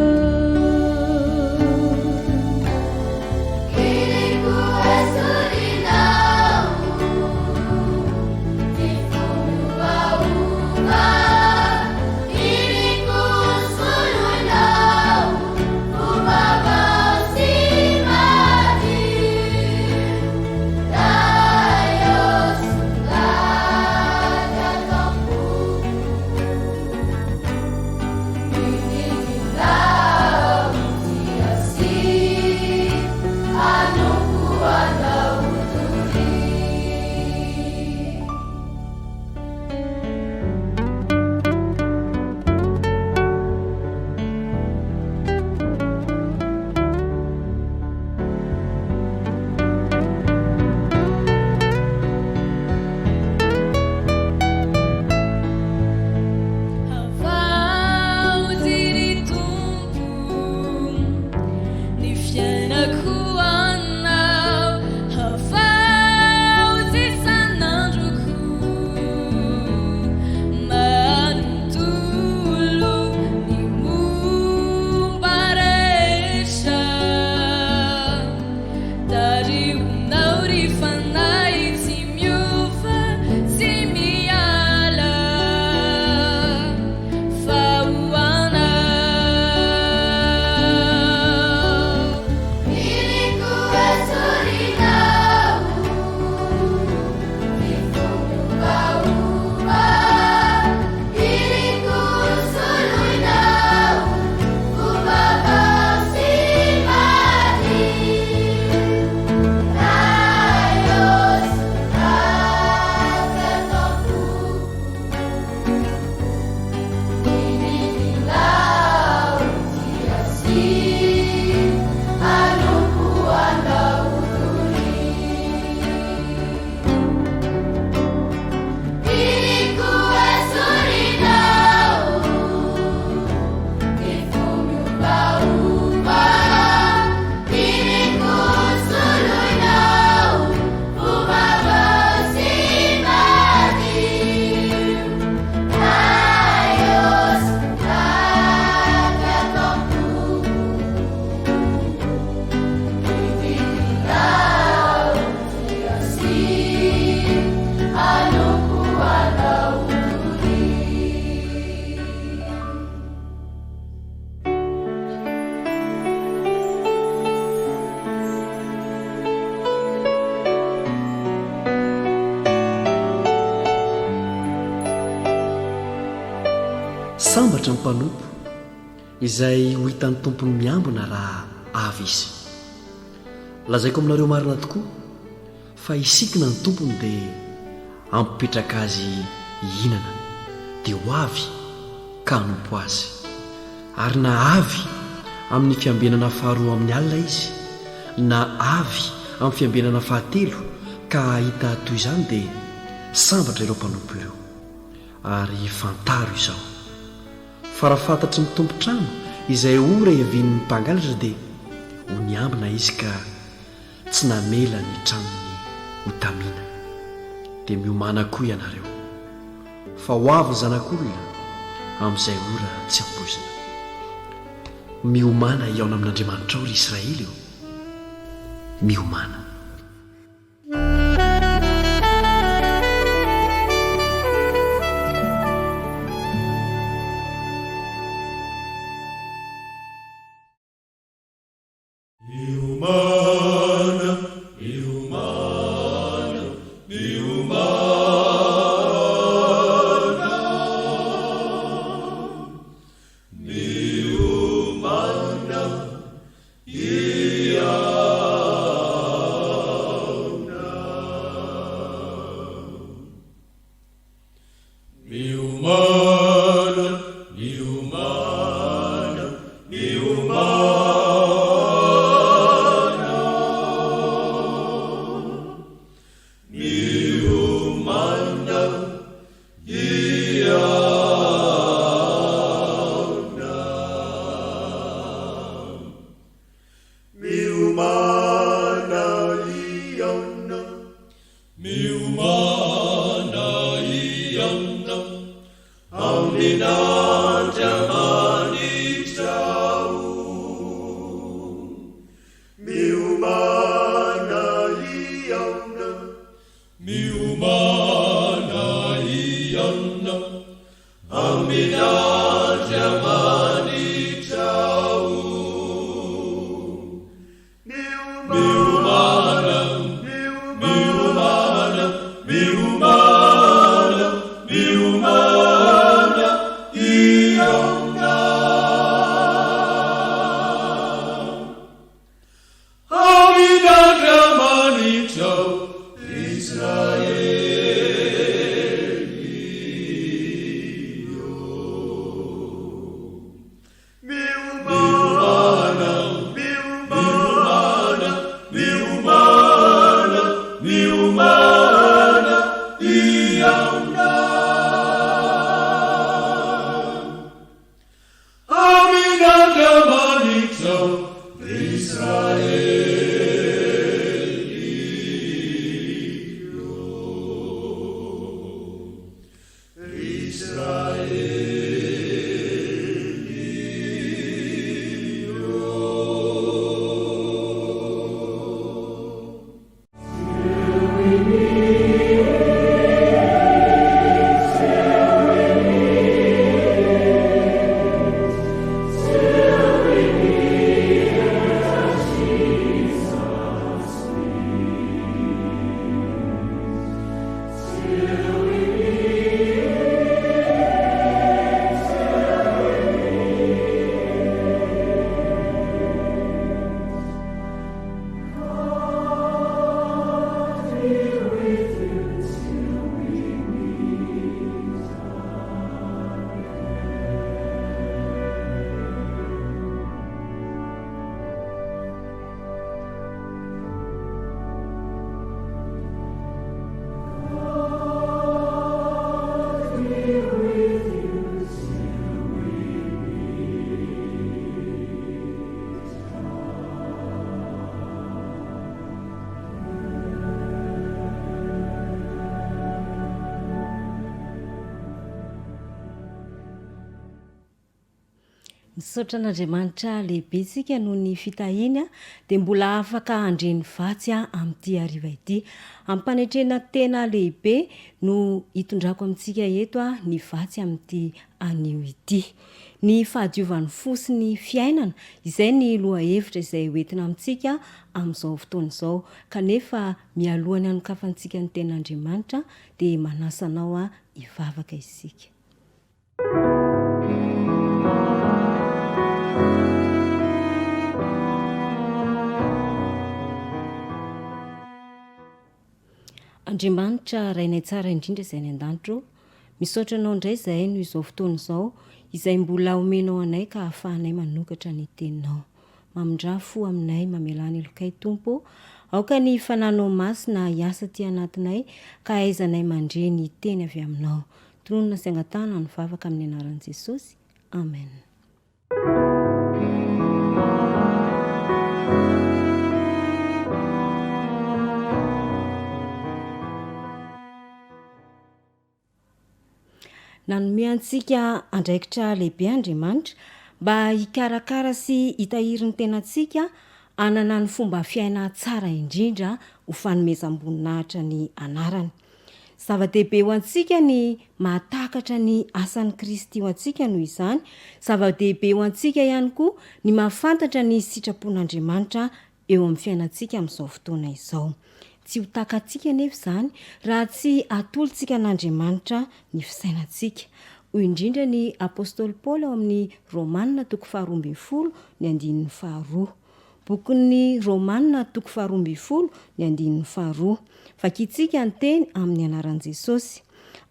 H: sambatra ny mpanompo izay ho hitan'ny tompony miambina raha avy izy. Lazaiko aminareo marina tokoa fa isikina ny tompony dia ampipetraka azy hihinana dia ho avy ka hanompo azy, ary na avy amin'ny fiambenana faharoa amin'ny alina izy na avy amin'ny fiambenana fahatelo ka hita toy izany dia sambatra ireo mpanompo ireo. Ary fantaro izao fa raha fantatry ny tompo-trano izay ora hiavian'ny mpangalatra dia ho niambina izy ka tsy namela ny tranony ho tamina. Dia miomana koa ianareo fa ho avy ny zanak'olona amin'izay ora tsy ampoizina. Miomana iaona amin'Andriamanitra ao ry Israely io, miomana.
B: Miumana,
I: Misaotra an'Andriamanitra lehibetsika noho ny fitahiny a dia mbola afaka andreny vatsy a amin'ity hariva ity. Ampanetrena tena lehibe no hitondrako amintsika eto a ny vatsy amin'ity anio ity. Ny fahadiovan'ny fo sy ny fiainana izay ny loha hevitra izay hoentina amintsika amin'izao fotoana izao. Kanefa mialohany anokafantsika ny ten'Andriamanitra dia manasanao a hivavaka isika. Andriamanitra rainay tsara indrindra izay ny an-danitro, misaotra anao indray izay no izao fotoana izao izay mbola omenao anay ka ahafahanay manokatra ny teninao. Mamindra fo aminay, mamelany elokay tompo, aoka ny fananao masina hiasa ty anatinay ka aizanay mandre ny teny avy aminao. Tronona sy angatana ny vavaka amin'ny anaran'i Jesosy. Amen. Nanome antsika andraikitra lehibe Andriamanitra mba hikarakara sy hitahiry ny tenantsika anana ny fomba fiaina tsara indrindra ho fanomezam-boninahitra ny anarany. Zava-dehibe ho antsika ny mahatakatra ny asan'i Kristy ho antsika noho izany. Zava-dehibe ho antsika ihany koa ny mahafantatra ny sitrapon'Andriamanitra eo amin'ny fiainantsika amin'izao fotoana izao. Tsy ho takantsika nefa izany raha tsy atolontsika an'Andriamanitra ny fisainantsika. Hoy indrindra ny apôstôly Paoly ao amin'ny Romanina 12:2. Bokin'ny Romanina 12:2. Vakitsika ny teny amin'ny anaran'i Jesosy.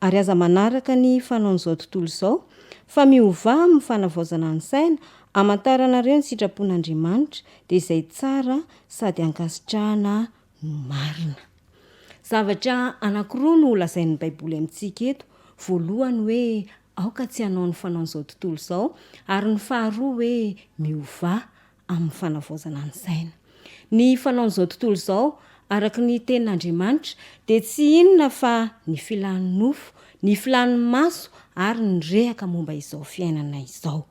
I: Ary aza manaraka ny fanaon'izao tontolo izao fa miovà amin'ny fanavaozana ny saina hamantaranareo ny sitrapon'Andriamanitra dia izay tsara sady ankasitrahana no marina. Zavatra anankiroa no lazain'ny Baiboly amintsika eto. voalohany hoe aoka tsy hanao ny fanaon'izao tontolo izao ary ny faharoa hoe miova amin'ny fanavaozana ny saina. Ny fanaon'izao tontolo izao araka ny tenin'Andriamanitra dia tsy inona fa ny filan'ny nofo, ny filan'ny maso ary ny rehaka momba izao fiainana izao.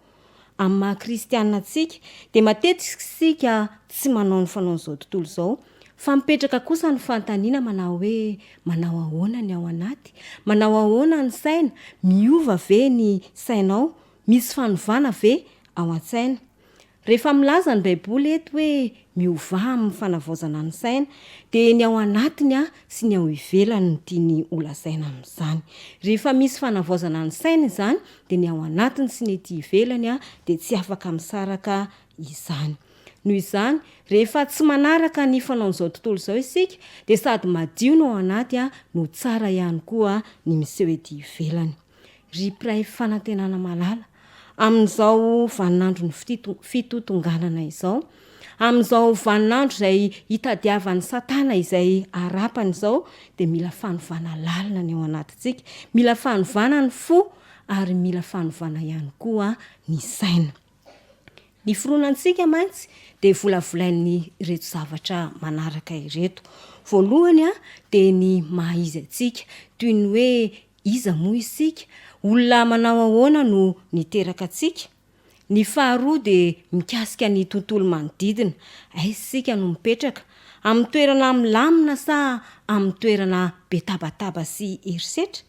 I: Amin'ny maha kristianina antsika dia matetika isika tsy manao ny fanaon'izao tontolo izao fa mipetraka kosa ny fantaniana manao hoe manao ahoana ny ao anaty, manao ahoana ny saina, miova ve ny sainao, misy fanovana ve ao an-tsaina. Rehefa milaza ny baiboly eto hoe miova amin'ny fanavaozana ny saina dia ny ao anatiny sy ny ao ivelany no tiany holazaina amin'izany. Rehefa misy fanavaozana ny saina izany dia ny ao anatiny sy ny ety ivelany dia tsy afaka misaraka izany. Noho izany, rehefa tsy manaraka ny fanaon'izao tontolo izao isika dia sady madio no ao anaty no tsara ihany koa ny miseho ety ivelany. Ry mpiray fanantenana malala, amin'izao vaninandro ny fitotonganana izao, amin'izao vaninandro izay hitadiavan'ny satana izay arapany izao dia mila fanovana lalina ny ao anatintsika, mila fanovana ny fo ary mila fanovana ihany koa ny saina. Ny fironantsika mantsy dia volavolain'ny ireto zavatra manaraka ireto. Voalohany dia ny mahaizy antsika toy ny hoe iza moa isika, olona manao ahoana no niteraka antsika. Ny faharoa dia mikasika ny tontolo manodidina, isika no mipetraka amin'ny toerana milamina sa amin'ny toerana be tabataba sy herisetra.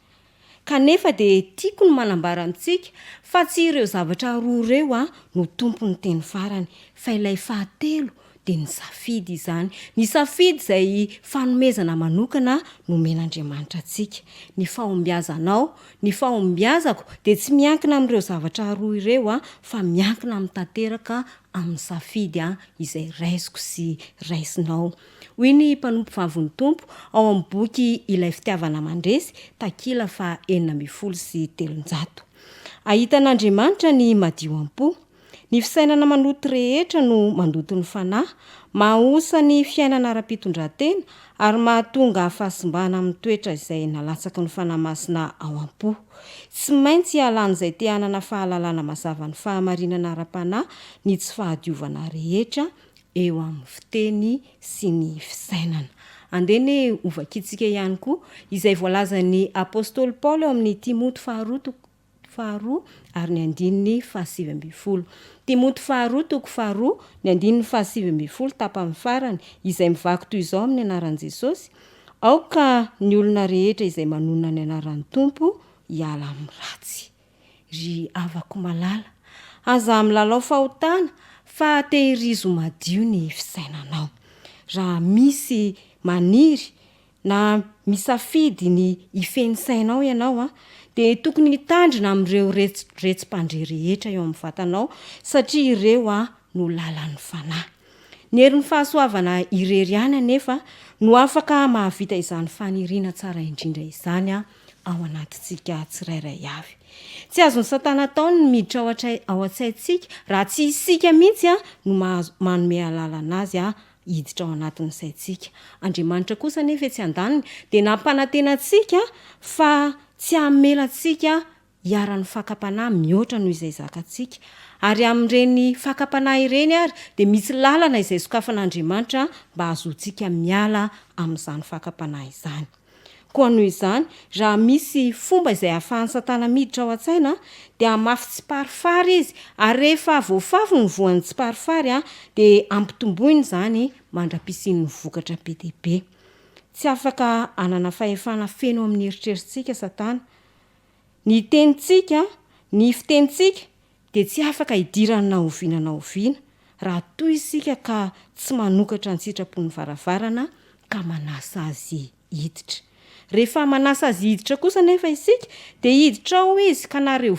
I: Kanefa dia tiako ny manambara amintsika fa tsy ireo zavatra roa ireo no tompo ny teny farany, fa ilay fahatelo dia ny safidy izany. Ny safidy izay fanomezana manokana no men'Andriamanitra antsika. Ny fahombiazanao, ny fahombiazako dia tsy miankina amin'ireo zavatra roa ireo fa miankina amin'ny tanteraka amin'ny safidy izay raisiko sy raisinao. Hoy ny mpanompo vavon'ny tompo ao amin'ny boky ilay fitiavana mandresy takila fa 413. Ahitan'Andriamanitra ny madio am-po. Ny fisainana manoto rehetra no mandoto ny fanahy, mahosa ny fiainana ara-pitondran-tena ary mahatonga fahasimbana amin'ny toetra izay nalatsaky ny fanahy masina ao am-po. Tsy maintsy hialana izay te hanana fahalalana mazava ny fahamarinana ara-panahy, ny tsy fahadiovana rehetra eo amin'ny fiteny sy ny fisainana. Andeny ovakitsika ihany koa izay voalazan'ny apôstôly Paoly eo amin'ny Timoty faharoa ary ny 7:20. Timoty faharoa ny 7:20 tapany farany izay mivaky toy izao amin'ny anaran'i Jesosy. Aoka ny olona rehetra izay manonona ny anaran'ny tompo hiala amin'ny ratsy. Ry avako malala, aza milalao fahotana fa tehirizo madio ny fisainanao. Raha misy maniry na misafidy ny ifeny sainao ianao dia tokony hitandrina amin'ireo retsim-pandre rehetra eo amin'ny vatanao satria ireo no lalan'ny fanahy. Ny herin'ny fahasoavana irery ihany anefa no afaka mahavita izany faniriana tsara indrindra izany ao anatintsika tsirairay avy. Tsy azon'ny satana ataony ny miditra ao an-tsaintsika raha tsy isika mihitsy no manome alala anazy hiditra ao anatin'ny saintsika. Andriamanitra kosa nefa tsy andaniny dia nampanantenantsika fa tsy hamelantsika hiara-ny fakapanahy mihoatra noho izay zakantsika. Ary amin'ireny fakapanahy ireny ary dia misy lalana izay sokafan'Andriamanitra mba hahazoantsika miala amin'izany fakapanahy izany. Koa noho izany, raha misy fomba izay ahafahan'ny satana miditra ao an-tsaina dia hamafy tsiparifary izy, ary rehefa voafafy ny voan'ny tsiparifary dia ampitomboiny izany mandra-pisian'ny vokatra be dia be. Tsy afaka anana fahefana feno amin'ny eritrerintsika satana. Ny tenintsika, ny fitenitsika dia tsy afaka hidirana na oviana raha toy isika ka tsy manokatra ny sitrapon'ny varavarana ka manasa azy hiditra. Rehefa manasa azy hiditra kosa nefa isika dia hiditra ao izy ka nareo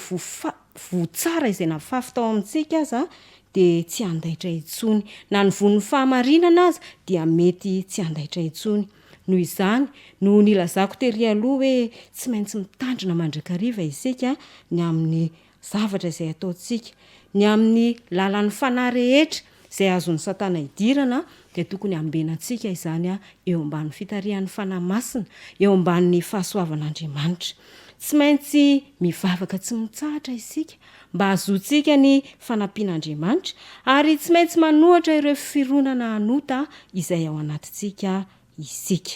I: votsara izay nafafy tao amintsika aza dia tsy handaitra intsony. Na ny von'ny fahamarinana aza dia mety tsy handaitra intsony. Noho izany no nilazako tery aloha hoe tsy maintsy mitandrina mandrakariva isika ny amin'ny zavatra izay ataontsika, ny amin'ny lalan'ny fanahy rehetra izay azon'ny satana hidirana dia tokony hambenantsika izany eo ambanin'ny fitarihan'ny fanahy masina, eo ambanin'ny fahasoavan'Andriamanitra. tsy maintsy mivavaka tsy mitsahatra isika mba hazoantsika ny fanampian'andriamanitra ary tsy maintsy manohatra ireo fironana anota izay ao anatintsika isika.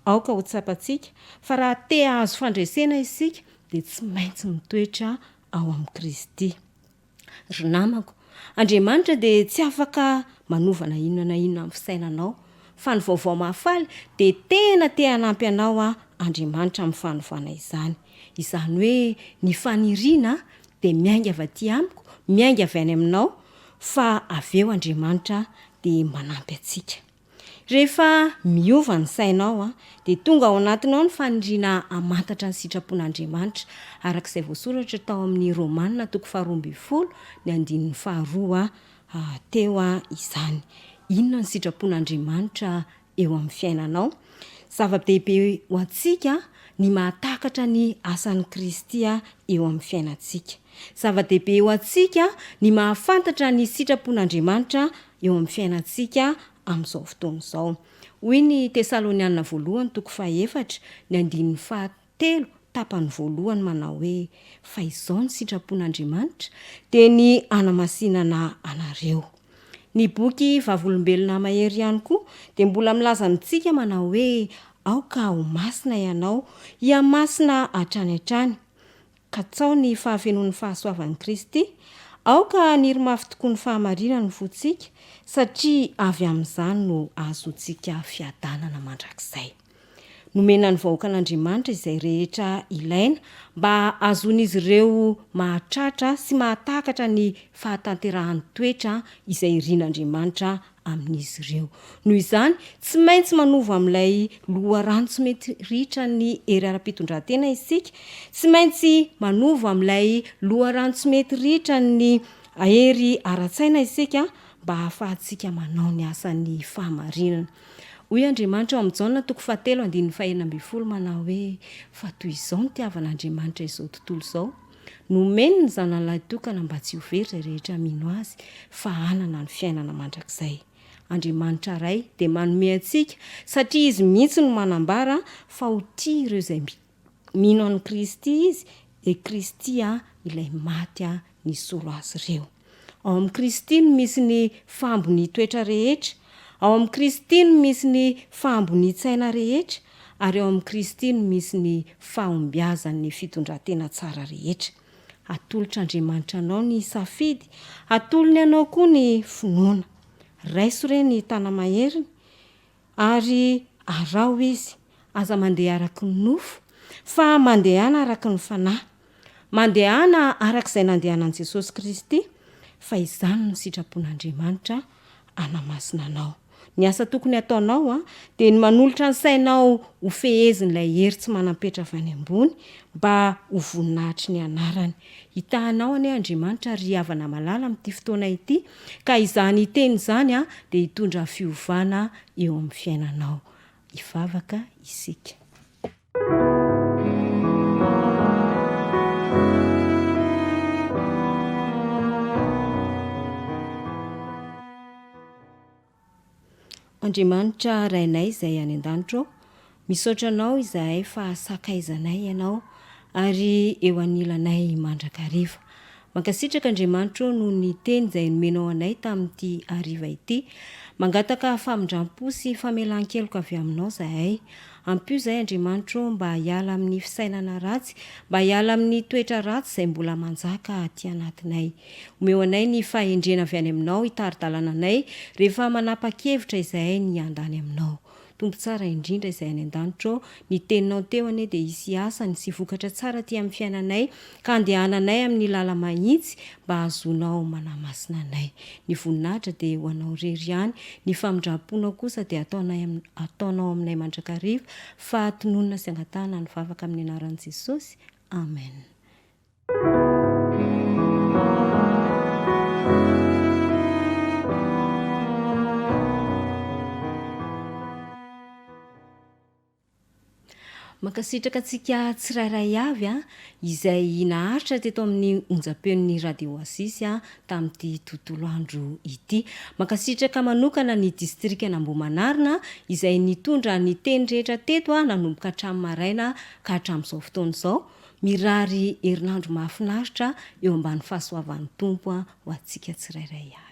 I: Aoka ho tsapantsika fa raha te azo fandresena isika dia tsy maintsy mitoetra ao amin'ny Kristy. Ry namako, Andriamanitra dia tsy afaka manovana inona na inona amin'ny fisainanao, fa ny vaovao mahafaly dia tena te hanampy anao Andriamanitra amin'ny fanovana izany. Izany hoe ny faniriana dia miainga avy aty amiko, miainga avy any aminao, fa avy eo Andriamanitra dia manampy antsika. Rehefa miova ny sainao dia tonga ao anatinao ny faniriana hamantatra ny sitrapon'Andriamanitra arak'izay voasoratra tao amin'ny Romanina 12:2 teo izany. Inona ny sitrapon'Andriamanitra eo amin'ny fiainanao? Zava-dehibe ho antsika ny mahatakatra ny asan'ny Kristy eo amin'ny fiainantsika. Zava-dehibe ho antsika ny mahafantatra ny sitrapon'Andriamanitra eo amin'ny fiainantsika amin'izao fotoana izao. Hoy ny Tesalonianina 1:4-7 tapany voalohany manao hoe fa izao ny sitrapon'Andriamanitra dia ny hanamasinana anareo. Ny boky Vavolombelona Mahery ihany koa dia mbola milaza amintsika manao hoe aoka ho masina ianao, masina hatrany hatrany, ka tsao ny fahafenoan'ny fahasoavan'i Kristy. Aoka niry mafy tokoa ny fahamarinana ny fontsika satria avy amin'izany no azontsika fiadanana mandrakizay. Nomena ny vahoaka an'Andriamanitra izay rehetra ilaina mba azon'izy ireo mahatratra sy mahatakatra ny fahatanterahan'ny toetra izay irian'Andriamanitra amin'izy ireo. Noho izany tsy maintsy manova amin'ilay loharano tsy mety ritra ny hery ara-pitondran-tena isika, tsy maintsy manova amin'ilay loharano tsy mety ritra ny hery ara-tsaina isika mba hahafahantsika manao ny asan'ny fahamarinana. Hoy Andriamanitra ao amin'ny Jaona 7:1 manao hoe fa toy izao ny tiavan'Andriamanitra izao tontolo izao, nomeny ny zanan'ilay tokana mba tsy ho very izay rehetra mino azy, fa hanana ny fiainana mandrakizay. Andriamanitra iray dia manome antsika satria izy mihitsy no manambara fa ho tia ireo izay mino an'i Kristy izy, dia Kristy ilay maty nisolo azy ireo. Ao amin'ny Kristy no misy ny fahambony toetra rehetra, ao amin'ny Kristy no misy ny fahambony tsaina rehetra, ary ao amin'ny Kristy no misy ny fahombiazan'ny fitondran-tena tsara rehetra. Atolotr'Andriamanitra anao ny safidy, atolony anao koa ny finoana. Raiso re ny tana maheriny ary arao izy, aza mandeha araka ny nofo, fa mandehana araka ny fanahy, mandehana arak'izay nandehanan'i Jesosy Kristy, fa izany no sitrapon'Andriamanitra hanamasina anao. Ny asa tokony ataonao dia ny manolotra ny sainao ho fehezin'ilay hery tsy manampetra avy any ambony mba ho voninahitry ny anarany. Hitahanao anie Andriamanitra ry havana malala amin'ity fotoana ity, ka izany hiteny izany dia hitondra fiovana eo amin'ny fiainanao. Hivavaka isika. Andriamanitra rainay izay any an-danitra, misaotra anao izahay fa sakaizanay ianao ary eo anilanay mandrakariva. Mankasitraka Andriamanitra noho ny teny izay nomenao anay tamin'ity hariva ity. Mangataka famindram-po sy famelan-keloka avy aminao izahay. Ampio izay Andriamanitra mba hiala amin'ny fisainana ratsy, mba hiala amin'ny toetra ratsy izay mbola manjaka aty anatinay. Omeo anay ny fahendrena avy any aminao hitari-dalana anay rehefa manapa-kevitra izahay ny andany aminao. Tompo tsara indrindra izay any an-danitra, ny teninao teo anie dia hisy asany sy vokatra tsara ty amin'ny fiainanay, ka andehananay amin'ny lala mahitsy mba azonao manamasina anay. Ny voninahitra dia ho anao rery ihany, ny famindram-ponao kosa dia ataonao aminay mandrakariva, fa tononona sy angatahana ny vavaka amin'ny anaran'i Jesosy. Amen. Mankasitraka antsika tsirairay avy izay naharitra teto amin'ny onjam-peon'ny radio Asisy tamin'ity tontolo andro ity. Mankasitraka manokana ny distrikana Ambohimanarina izay nitondra ny teny rehetra teto nanomboka hatramin'ny maraina ka hatramin'izao fotoana izao. mirary herinandro mahafinaritra eo ambany fahasoavan'ny tompo ho antsika tsirairay avy.